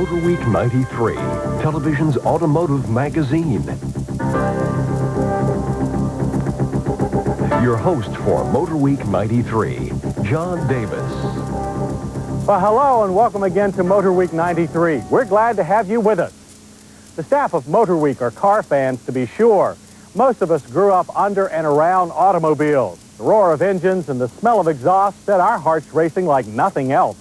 Motor Week 93, television's automotive magazine. Your host for Motor Week 93, John Davis. Well, hello and welcome again to Motor Week 93. We're glad to have you with us. The staff of Motor Week are car fans, to be sure. Most of us grew up under and around automobiles. The roar of engines and the smell of exhaust set our hearts racing like nothing else.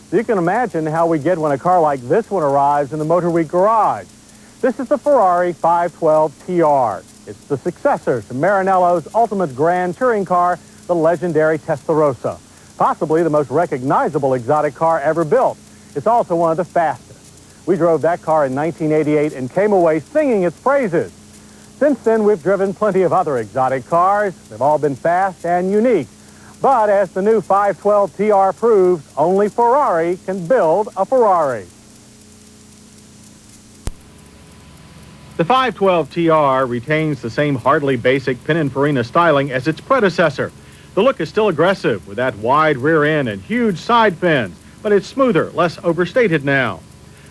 So you can imagine how we get when a car like this one arrives in the Motor Week garage. This is the Ferrari 512 TR. It's the successor to Maranello's ultimate grand touring car, the legendary Testarossa. Possibly the most recognizable exotic car ever built. It's also one of the fastest. We drove that car in 1988 and came away singing its praises. Since then, we've driven plenty of other exotic cars. They've all been fast and unique. But as the new 512 TR proves, only Ferrari can build a Ferrari. The 512 TR retains the same hardly basic Pininfarina styling as its predecessor. The look is still aggressive with that wide rear end and huge side fins, but it's smoother, less overstated now.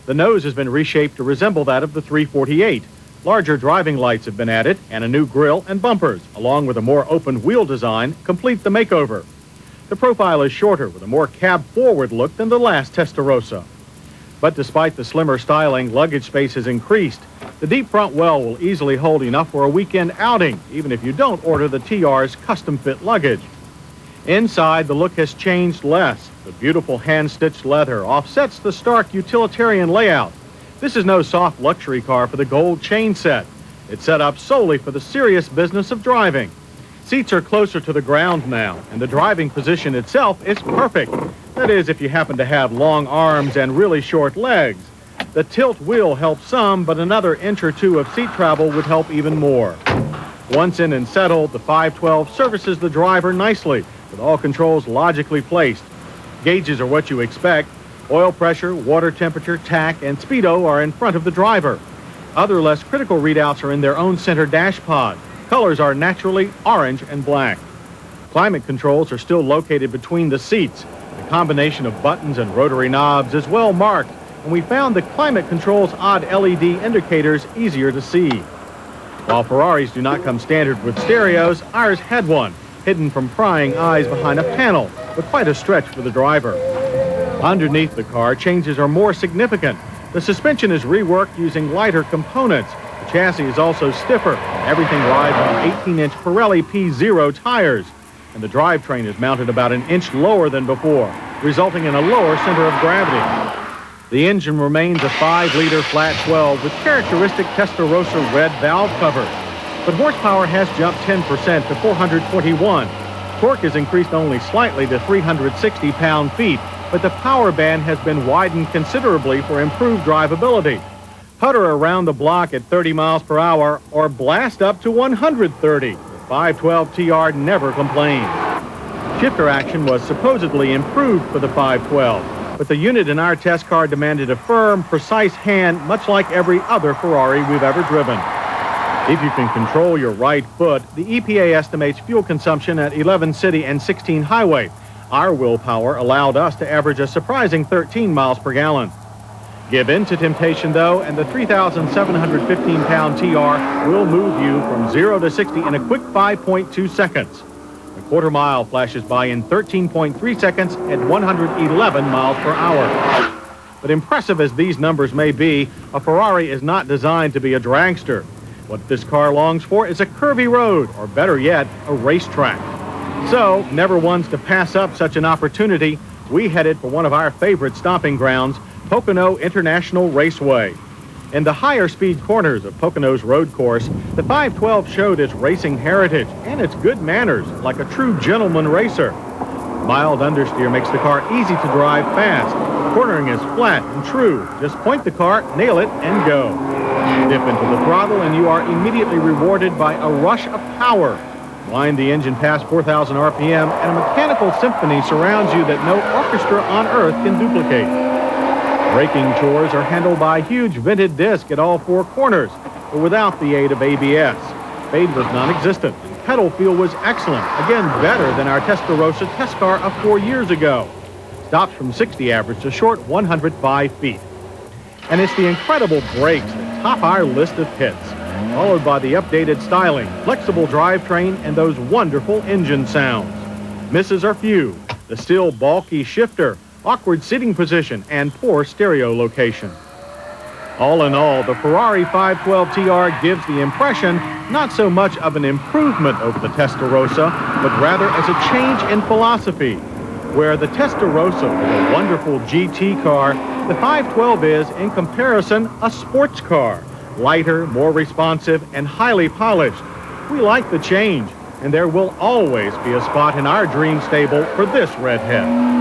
The nose has been reshaped to resemble that of the 348. Larger driving lights have been added, and a new grille and bumpers, along with a more open wheel design, complete the makeover. The profile is shorter, with a more cab-forward look than the last Testarossa. But despite the slimmer styling, luggage space has increased. The deep front well will easily hold enough for a weekend outing, even if you don't order the TR's custom-fit luggage. Inside, the look has changed less. The beautiful hand-stitched leather offsets the stark utilitarian layout. This is no soft luxury car for the gold chain set. It's set up solely for the serious business of driving. Seats are closer to the ground now, and the driving position itself is perfect. That is, if you happen to have long arms and really short legs. The tilt wheel helps some, but another inch or two of seat travel would help even more. Once in and settled, the 512 services the driver nicely, with all controls logically placed. Gauges are what you expect. Oil pressure, water temperature, tach, and speedo are in front of the driver. Other less critical readouts are in their own center dash pod. Colors are naturally orange and black. Climate controls are still located between the seats. The combination of buttons and rotary knobs is well marked, and we found the climate control's odd LED indicators easier to see. While Ferraris do not come standard with stereos, ours had one, hidden from prying eyes behind a panel, but quite a stretch for the driver. Underneath the car, changes are more significant. The suspension is reworked using lighter components. The chassis is also stiffer. Everything rides on 18-inch Pirelli P0 tires, and the drivetrain is mounted about an inch lower than before, resulting in a lower center of gravity. The engine remains a 5-liter flat 12 with characteristic Testarossa red valve covers, but horsepower has jumped 10% to 421. Torque is increased only slightly to 360 pound-feet, but the power band has been widened considerably for improved drivability. Putter around the block at 30 miles per hour or blast up to 130. The 512 TR never complained. Shifter action was supposedly improved for the 512, but the unit in our test car demanded a firm, precise hand, much like every other Ferrari we've ever driven. If you can control your right foot, the EPA estimates fuel consumption at 11 city and 16 highway. Our willpower allowed us to average a surprising 13 miles per gallon. Give in to temptation, though, and the 3,715-pound TR will move you from 0 to 60 in a quick 5.2 seconds. A quarter mile flashes by in 13.3 seconds at 111 miles per hour. But impressive as these numbers may be, a Ferrari is not designed to be a dragster. What this car longs for is a curvy road, or better yet, a racetrack. So, never ones to pass up such an opportunity, we headed for one of our favorite stomping grounds, Pocono International Raceway. In the higher speed corners of Pocono's road course, the 512 showed its racing heritage and its good manners, like a true gentleman racer. Mild understeer makes the car easy to drive fast. Cornering is flat and true. Just point the car, nail it, and go. Dip into the throttle and you are immediately rewarded by a rush of power. Wind the engine past 4,000 RPM and a mechanical symphony surrounds you that no orchestra on earth can duplicate. Braking chores are handled by a huge vented disc at all four corners, but without the aid of ABS. Fade was non-existent, and pedal feel was excellent, again better than our Testarossa test car of 4 years ago. Stops from 60 average a short 105 feet. And it's the incredible brakes that top our list of hits, followed by the updated styling, flexible drivetrain, and those wonderful engine sounds. Misses are few. The still bulky shifter, awkward seating position, and poor stereo location. All in all, the Ferrari 512 TR gives the impression not so much of an improvement over the Testarossa, but rather as a change in philosophy. Where the Testarossa was a wonderful GT car, the 512 is, in comparison, a sports car. Lighter, more responsive, and highly polished. We like the change, and there will always be a spot in our dream stable for this redhead.